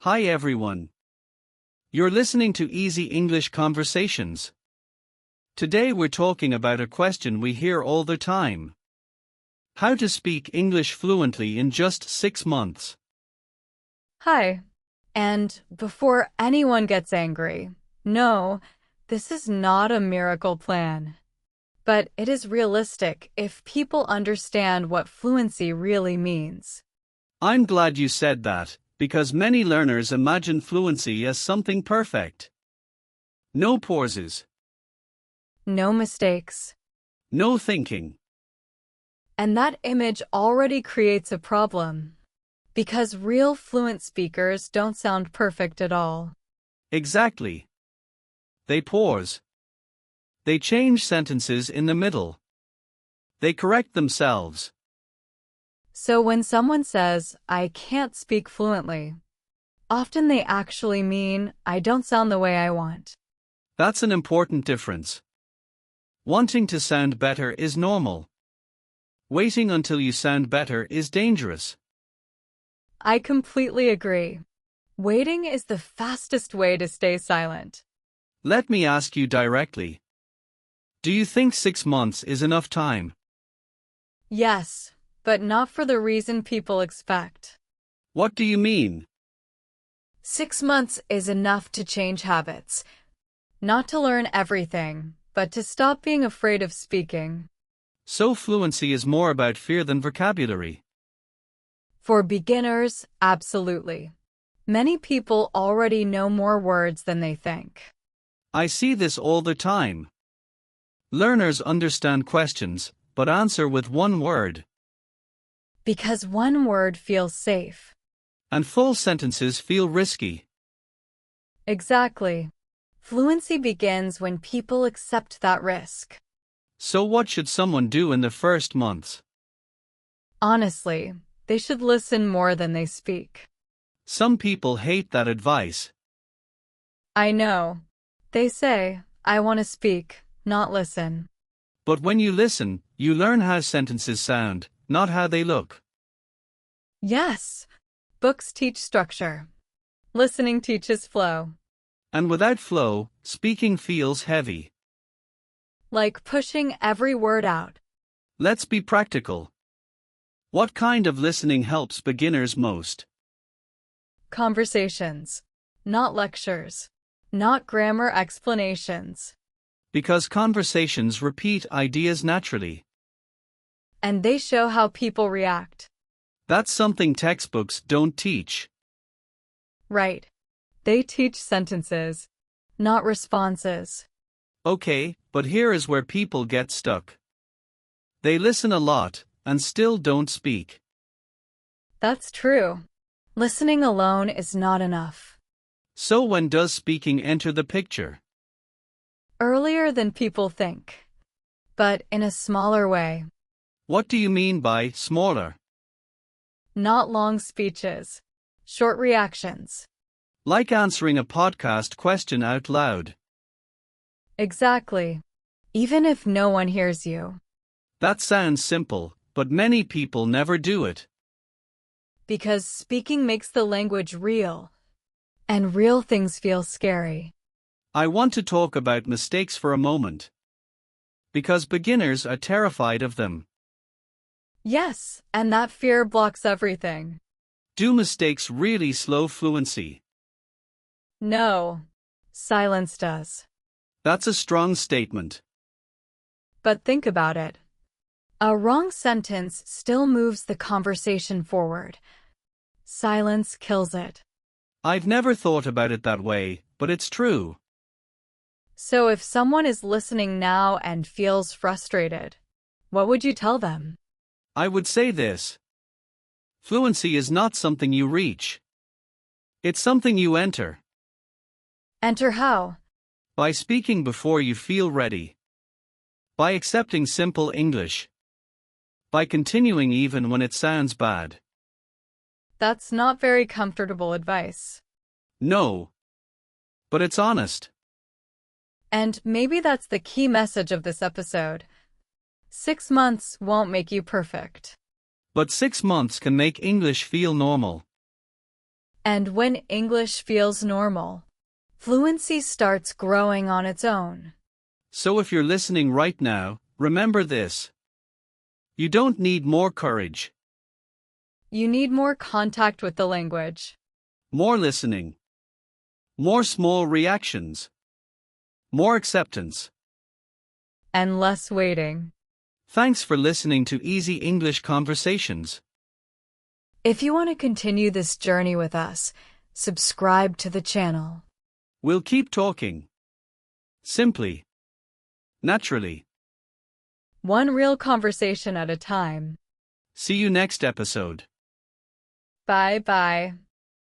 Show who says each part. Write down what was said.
Speaker 1: Hi everyone. You're listening to Easy English Conversations. Today we're talking about a question we hear all the time. How to speak English fluently in just 6 months.
Speaker 2: Hi. And before anyone gets angry, no, this is not a miracle plan. But it is realistic if people understand what fluency really means.
Speaker 1: I'm glad you said that, because many learners imagine fluency as something perfect. No pauses.
Speaker 2: No mistakes.
Speaker 1: No thinking.
Speaker 2: And that image already creates a problem. Because real fluent speakers don't sound perfect at all.
Speaker 1: Exactly. They pause. They change sentences in the middle. They correct themselves.
Speaker 2: So when someone says, "I can't speak fluently," often they actually mean, "I don't sound the way I want."
Speaker 1: That's an important difference. Wanting to sound better is normal. Waiting until you sound better is dangerous.
Speaker 2: I completely agree. Waiting is the fastest way to stay silent.
Speaker 1: Let me ask you directly. Do you think 6 months is enough time?
Speaker 2: Yes, but not for the reason people expect.
Speaker 1: What do you mean?
Speaker 2: 6 months is enough to change habits. Not to learn everything, but to stop being afraid of speaking.
Speaker 1: So fluency is more about fear than vocabulary.
Speaker 2: For beginners, absolutely. Many people already know more words than they think.
Speaker 1: I see this all the time. Learners understand questions, but answer with one word.
Speaker 2: Because one word feels safe.
Speaker 1: And full sentences feel risky.
Speaker 2: Exactly. Fluency begins when people accept that risk.
Speaker 1: So what should someone do in the first months?
Speaker 2: Honestly, they should listen more than they speak.
Speaker 1: Some people hate that advice.
Speaker 2: I know. They say, "I want to speak, not listen."
Speaker 1: But when you listen, you learn how sentences sound, not how they look.
Speaker 2: Yes. Books teach structure. Listening teaches flow.
Speaker 1: And without flow, speaking feels heavy.
Speaker 2: Like pushing every word out.
Speaker 1: Let's be practical. What kind of listening helps beginners most?
Speaker 2: Conversations. Not lectures. Not grammar explanations.
Speaker 1: Because conversations repeat ideas naturally.
Speaker 2: And they show how people react.
Speaker 1: That's something textbooks don't teach.
Speaker 2: Right. They teach sentences, not responses.
Speaker 1: Okay, but here is where people get stuck. They listen a lot, and still don't speak.
Speaker 2: That's true. Listening alone is not enough.
Speaker 1: So when does speaking enter the picture?
Speaker 2: Earlier than people think. But in a smaller way.
Speaker 1: What do you mean by smaller?
Speaker 2: Not long speeches. Short reactions.
Speaker 1: Like answering a podcast question out loud.
Speaker 2: Exactly. Even if no one hears you.
Speaker 1: That sounds simple, but many people never do it.
Speaker 2: Because speaking makes the language real. And real things feel scary.
Speaker 1: I want to talk about mistakes for a moment. Because beginners are terrified of them.
Speaker 2: Yes, and that fear blocks everything.
Speaker 1: Do mistakes really slow fluency?
Speaker 2: No. Silence does.
Speaker 1: That's a strong statement.
Speaker 2: But think about it. A wrong sentence still moves the conversation forward. Silence kills it.
Speaker 1: I've never thought about it that way, but it's true.
Speaker 2: So if someone is listening now and feels frustrated, what would you tell them?
Speaker 1: I would say this. Fluency is not something you reach. It's something you enter.
Speaker 2: Enter how?
Speaker 1: By speaking before you feel ready. By accepting simple English. By continuing even when it sounds bad.
Speaker 2: That's not very comfortable advice.
Speaker 1: No. But it's honest.
Speaker 2: And maybe that's the key message of this episode. 6 months won't make you perfect.
Speaker 1: But 6 months can make English feel normal.
Speaker 2: And when English feels normal, fluency starts growing on its own.
Speaker 1: So if you're listening right now, remember this. You don't need more courage,
Speaker 2: You need more contact with the language.
Speaker 1: more listening, more small reactions, more acceptance.
Speaker 2: And less waiting.
Speaker 1: Thanks for listening to Easy English Conversations.
Speaker 2: If you want to continue this journey with us, subscribe to the channel.
Speaker 1: We'll keep talking. Simply. Naturally.
Speaker 2: One real conversation at a time.
Speaker 1: See you next episode.
Speaker 2: Bye bye.